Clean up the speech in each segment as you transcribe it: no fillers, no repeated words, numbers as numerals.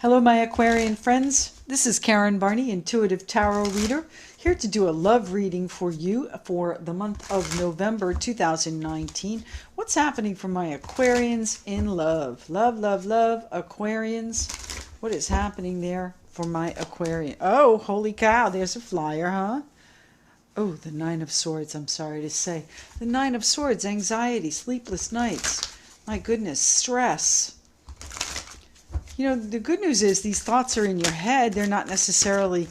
Hello, my Aquarian friends. This is Karen Barney, Intuitive Tarot Reader, here to do a love reading for you for the month of November 2019. What's happening for my Aquarians in love? Love, love, love, Aquarians. What is happening there for my Aquarian? Oh, holy cow, there's a flyer, huh? Oh, the Nine of Swords, I'm sorry to say. The Nine of Swords, anxiety, sleepless nights. My goodness, stress. You know, the good news is these thoughts are in your head. They're not necessarily,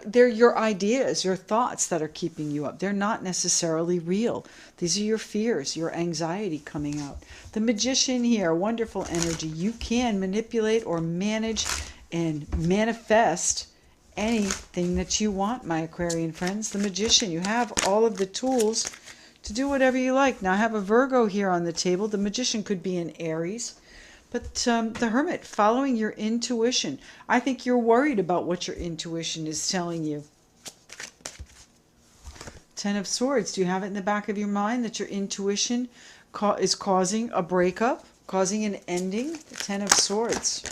they're your ideas, your thoughts that are keeping you up. They're not necessarily real. These are your fears, your anxiety coming out. The Magician here, wonderful energy. You can manipulate or manage and manifest anything that you want, my Aquarian friends. The Magician, you have all of the tools to do whatever you like. Now I have a Virgo here on the table. The Magician could be an Aries. But the Hermit, following your intuition. I think you're worried about what your intuition is telling you. Ten of Swords. Do you have it in the back of your mind that your intuition is causing a breakup, causing an ending? The Ten of Swords.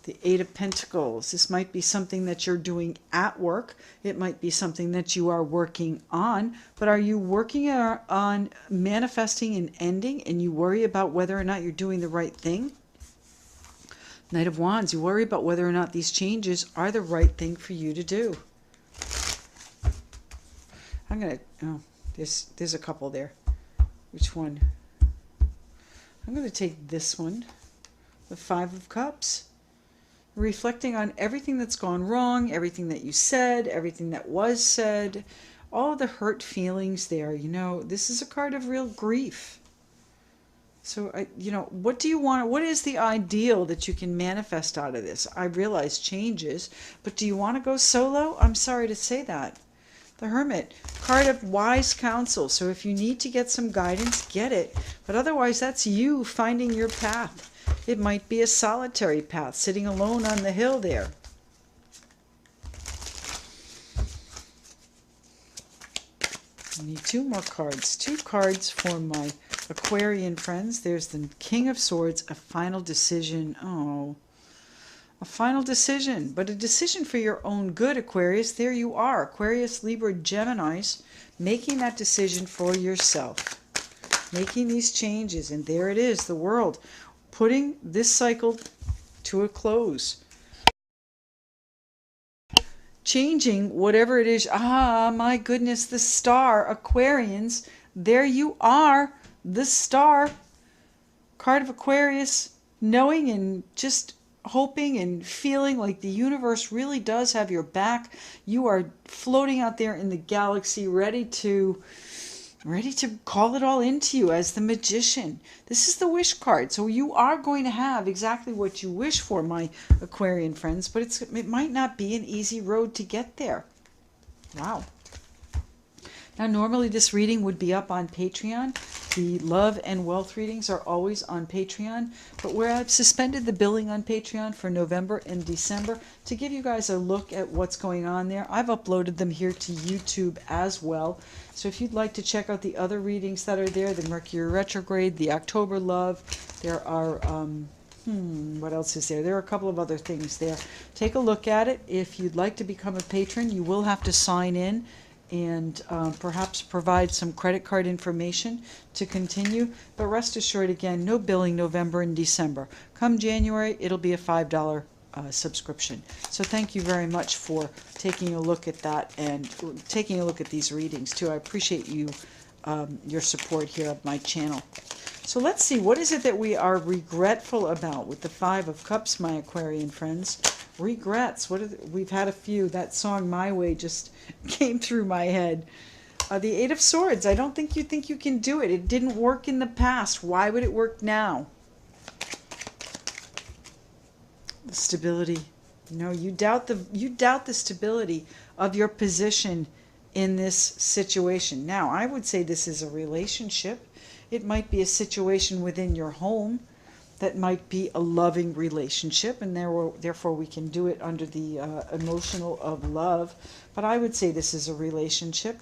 The Eight of Pentacles. This might be something that you're doing at work. It might be something that you are working on. But are you working on manifesting an ending and you worry about whether or not you're doing the right thing? Knight of Wands. You worry about whether or not these changes are the right thing for you to do. I'm going to... Oh, there's a couple there. Which one? I'm going to take this one. The Five of Cups. Reflecting on everything that's gone wrong, everything that you said, everything that was said, all the hurt feelings there. You know, this is a card of real grief. So, what do you want? What is the ideal that you can manifest out of this? I realize changes, but do you want to go solo? I'm sorry to say that. The Hermit, card of wise counsel. So if you need to get some guidance, get it. But otherwise, that's you finding your path. It might be a solitary path, sitting alone on the hill there. I need two more cards. Two cards for my Aquarian friends. There's the King of Swords, a final decision. Oh, a final decision, but a decision for your own good, Aquarius. There you are, Aquarius, Libra, Geminis, making that decision for yourself. Making these changes, and there it is, the world. Putting this cycle to a close. Changing whatever it is. Ah, my goodness, the star. Aquarians, there you are. The star. Card of Aquarius. Knowing and just hoping and feeling like the universe really does have your back. You are floating out there in the galaxy, ready to call it all into you as the Magician. This is the wish card. So you are going to have exactly what you wish for, my Aquarian friends, but it might not be an easy road to get there. Wow. Now, normally this reading would be up on Patreon. The love and wealth readings are always on Patreon, but where I've suspended the billing on Patreon for November and December to give you guys a look at what's going on there. I've uploaded them here to YouTube as well. So if you'd like to check out the other readings that are there, the Mercury retrograde, the October love, there are, what else is there? There are a couple of other things there. Take a look at it. If you'd like to become a patron, you will have to sign in and perhaps provide some credit card information to continue. But rest assured, again, no billing November and December. Come January, it'll be a $5 subscription. So thank you very much for taking a look at that and taking a look at these readings too. I appreciate you, your support here of my channel. So let's see, what is it that we are regretful about with the Five of Cups, my Aquarian friends? Regrets. We've had a few. That song My Way just came through my head. The Eight of Swords. I don't think you can do it. It didn't work in the past. Why would it work now? The stability. You doubt the stability of your position in this situation. Now, I would say this is a relationship. It might be a situation within your home that might be a loving relationship, and therefore we can do it under the emotional of love. But I would say this is a relationship.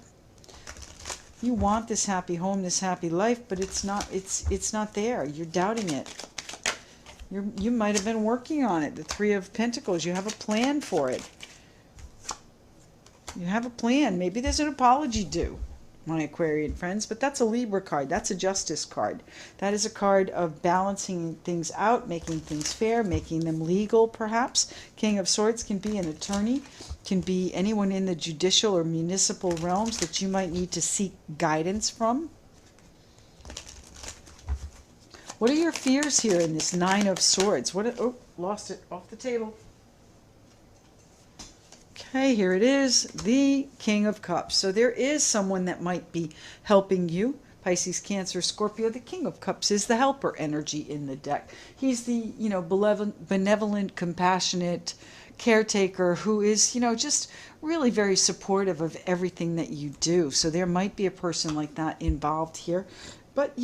You want this happy home, this happy life, but it's not there. You're doubting it. You might have been working on it. The Three of Pentacles. You have a plan for it. You have a plan. Maybe there's an apology due, my Aquarian friends, but that's a Libra card. That's a Justice card. That is a card of balancing things out, making things fair, making them legal, perhaps. King of Swords can be an attorney, can be anyone in the judicial or municipal realms that you might need to seek guidance from. What are your fears here in this Nine of Swords? Oh, lost it off the table. Okay, here it is, the King of Cups. So there is someone that might be helping you. Pisces, Cancer, Scorpio. The King of Cups is the helper energy in the deck. He's the, benevolent, compassionate caretaker who is, just really very supportive of everything that you do. So there might be a person like that involved here. But,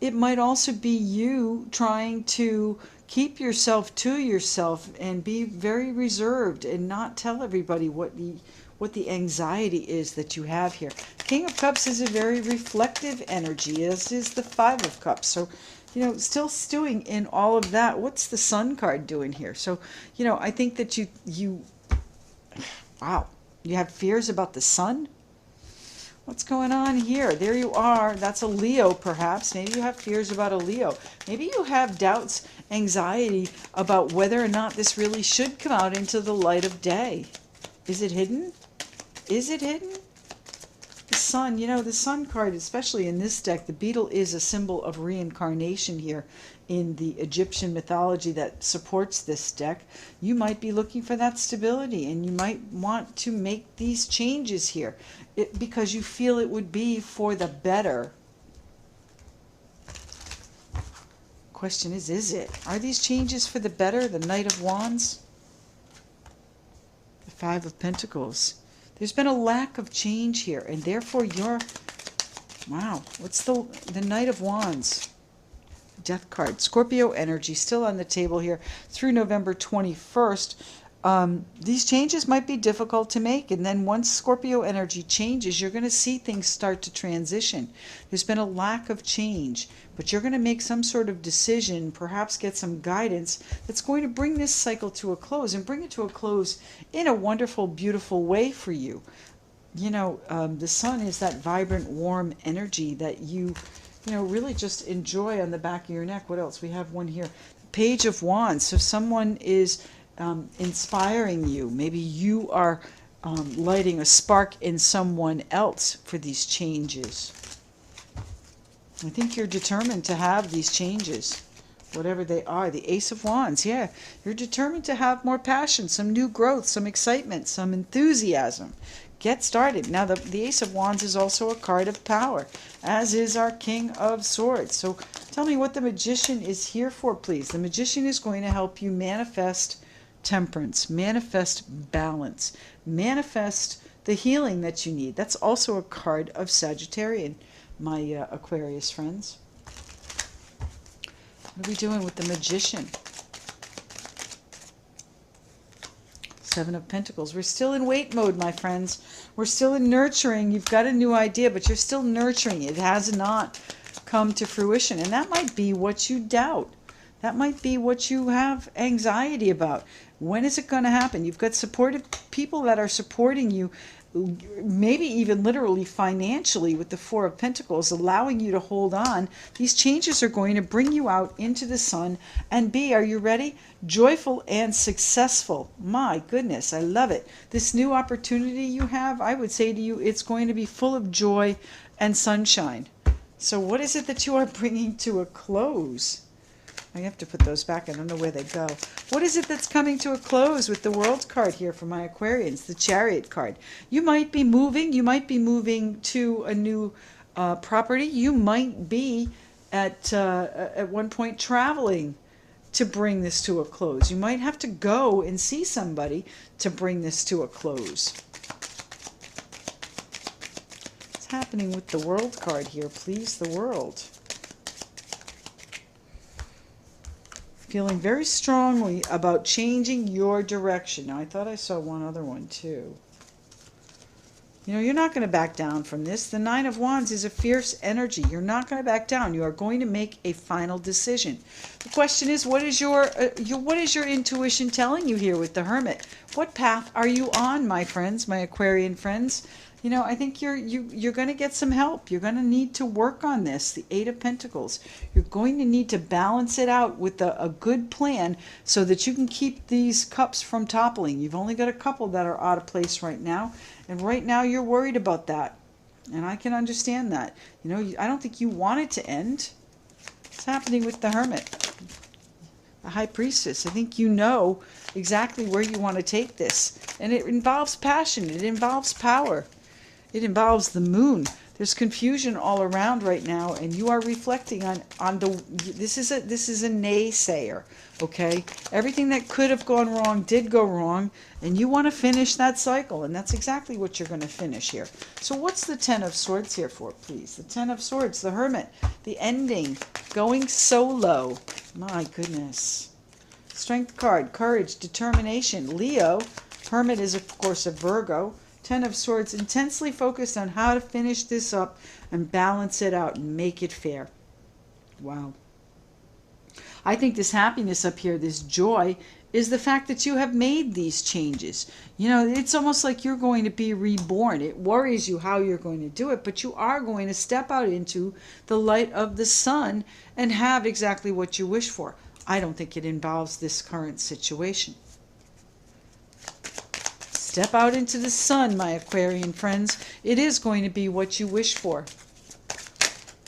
it might also be you trying to keep yourself to yourself and be very reserved and not tell everybody what the anxiety is that you have here. King of Cups is a very reflective energy, as is the Five of Cups. So, still stewing in all of that. What's the Sun card doing here? So, I think that wow, you have fears about the Sun? What's going on here? There you are. That's a Leo, perhaps. Maybe you have fears about a Leo. Maybe you have doubts, anxiety about whether or not this really should come out into the light of day. Is it hidden? Is it hidden? The Sun, the Sun card, especially in this deck, the beetle is a symbol of reincarnation here in the Egyptian mythology that supports this deck. You might be looking for that stability, and you might want to make these changes here because you feel it would be for the better. Question is it? Are these changes for the better? The Knight of Wands? The Five of Pentacles. There's been a lack of change here, and therefore you're... Wow, what's the Knight of Wands? Death card. Scorpio energy still on the table here through November 21st. These changes might be difficult to make, and then once Scorpio energy changes, you're going to see things start to transition. There's been a lack of change, but you're going to make some sort of decision, perhaps get some guidance that's going to bring this cycle to a close, and bring it to a close in a wonderful, beautiful way for you. The Sun is that vibrant, warm energy that you really just enjoy on the back of your neck. What else? We have one here. Page of Wands. So someone is inspiring you. Maybe you are lighting a spark in someone else for these changes. I think you're determined to have these changes, whatever they are. The Ace of Wands, yeah. You're determined to have more passion, some new growth, some excitement, some enthusiasm. Get started. Now, the Ace of Wands is also a card of power, as is our King of Swords. So tell me what the Magician is here for, please. The Magician is going to help you manifest temperance, manifest balance, manifest the healing that you need. That's also a card of Sagittarian, my Aquarius friends. What are we doing with the Magician? Seven of Pentacles. We're still in wait mode, my friends. We're still in nurturing. You've got a new idea, but you're still nurturing it. It has not come to fruition. And that might be what you doubt. That might be what you have anxiety about. When is it going to happen? You've got supportive people that are supporting you, maybe even literally financially, with the Four of Pentacles, allowing you to hold on. These changes are going to bring you out into the sun and be, are you ready? Joyful and successful. My goodness, I love it. This new opportunity you have, I would say to you, it's going to be full of joy and sunshine. So what is it that you are bringing to a close? I have to put those back. I don't know where they go. What is it that's coming to a close with the World card here for my Aquarians, the Chariot card? You might be moving. You might be moving to a new property. You might be at one point traveling to bring this to a close. You might have to go and see somebody to bring this to a close. What's happening with the World card here? Please, the World. Feeling very strongly about changing your direction. Now, I thought I saw one other one too. You know, you're not going to back down from this. The Nine of Wands is a fierce energy. You're not going to back down. You are going to make a final decision. The question is, what is your intuition telling you here with the Hermit? What path are you on, my friends, my Aquarian friends? You know, I think you're going to get some help. You're going to need to work on this. The Eight of Pentacles. You're going to need to balance it out with a good plan so that you can keep these cups from toppling. You've only got a couple that are out of place right now. And right now you're worried about that. And I can understand that. You know, I don't think you want it to end. What's happening with the Hermit? The High Priestess. I think you know exactly where you want to take this. And it involves passion. It involves power. It involves the Moon. There's confusion all around right now, and you are reflecting on this is a naysayer, okay? Everything that could have gone wrong did go wrong, and you want to finish that cycle, and that's exactly what you're going to finish here. So what's the Ten of Swords here for, please? The Ten of Swords, the Hermit, the ending, going solo. My goodness. Strength card, courage, determination. Leo, Hermit is of course a Virgo. Ten of Swords, intensely focused on how to finish this up and balance it out and make it fair. Wow. I think this happiness up here, this joy, is the fact that you have made these changes. You know, it's almost like you're going to be reborn. It worries you how you're going to do it, but you are going to step out into the light of the sun and have exactly what you wish for. I don't think it involves this current situation. Step out into the sun, my Aquarian friends. It is going to be what you wish for.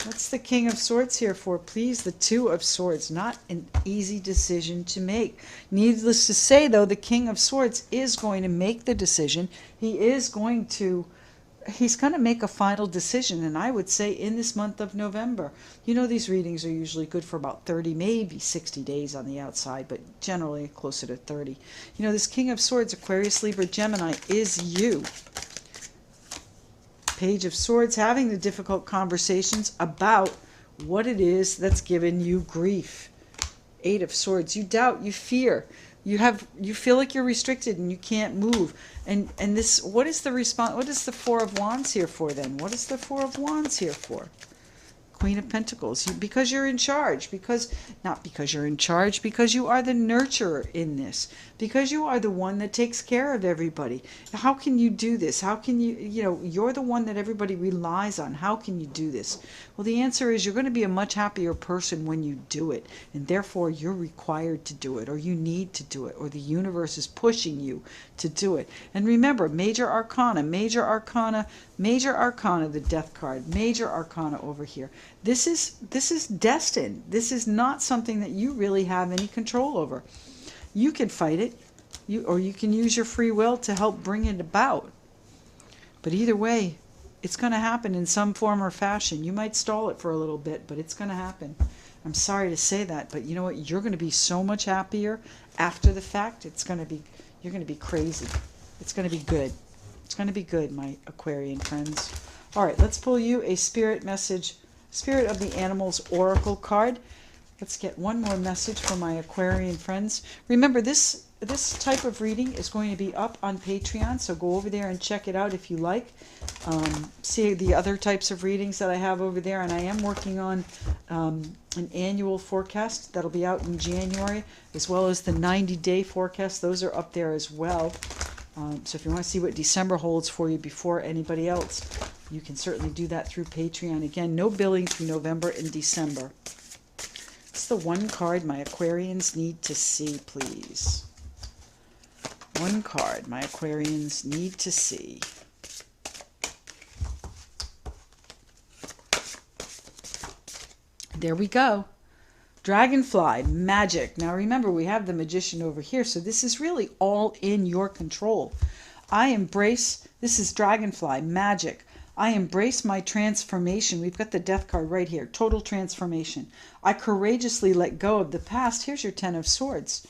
What's the King of Swords here for, please? The Two of Swords. Not an easy decision to make. Needless to say, though, the King of Swords is going to make the decision. He's going to make a final decision, and I would say in this month of November. You know, these readings are usually good for about 30, maybe 60 days on the outside, but generally closer to 30. You know, this King of Swords, Aquarius, Libra, Gemini, is you. Page of Swords, having the difficult conversations about what it is that's given you grief. Eight of Swords, you doubt, you fear. You feel like you're restricted and you can't move. And this, what is the response? What is the Four of Wands here for then? What is the Four of Wands here for? Queen of Pentacles. Because you're in charge. Not because you're in charge, because you are the nurturer in this. Because you are the one that takes care of everybody. How can you do this? How can you're the one that everybody relies on. How can you do this? Well, the answer is you're going to be a much happier person when you do it. And therefore, you're required to do it, or you need to do it, or the universe is pushing you to do it. And remember, major arcana, the Death card, major arcana over here. This is destined. This is not something that you really have any control over. You can fight it, or you can use your free will to help bring it about. But either way, it's going to happen in some form or fashion. You might stall it for a little bit, but it's going to happen. I'm sorry to say that, but you know what? You're going to be so much happier after the fact. You're going to be crazy. It's going to be good. It's going to be good, my Aquarian friends. All right, let's pull you a spirit message, Spirit of the Animals Oracle card. Let's get one more message for my Aquarian friends. Remember, this type of reading is going to be up on Patreon, so go over there and check it out if you like. See the other types of readings that I have over there, and I am working on an annual forecast that'll be out in January, as well as the 90-day forecast. Those are up there as well. So if you want to see what December holds for you before anybody else, you can certainly do that through Patreon. Again, no billing through November and December. It's the one card my Aquarians need to see, please. One card my Aquarians need to see. There we go. Dragonfly, magic. Now remember, we have the Magician over here, so this is really all in your control. This is Dragonfly, magic. I embrace my transformation. We've got the Death card right here, total transformation. I courageously let go of the past. Here's your Ten of Swords.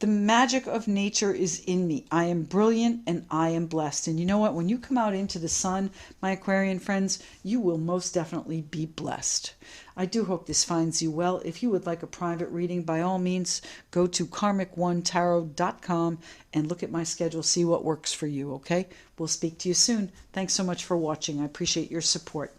The magic of nature is in me. I am brilliant and I am blessed. And you know what? When you come out into the sun, my Aquarian friends, you will most definitely be blessed. I do hope this finds you well. If you would like a private reading, by all means, go to karmic1tarot.com and look at my schedule, see what works for you, okay? We'll speak to you soon. Thanks so much for watching. I appreciate your support.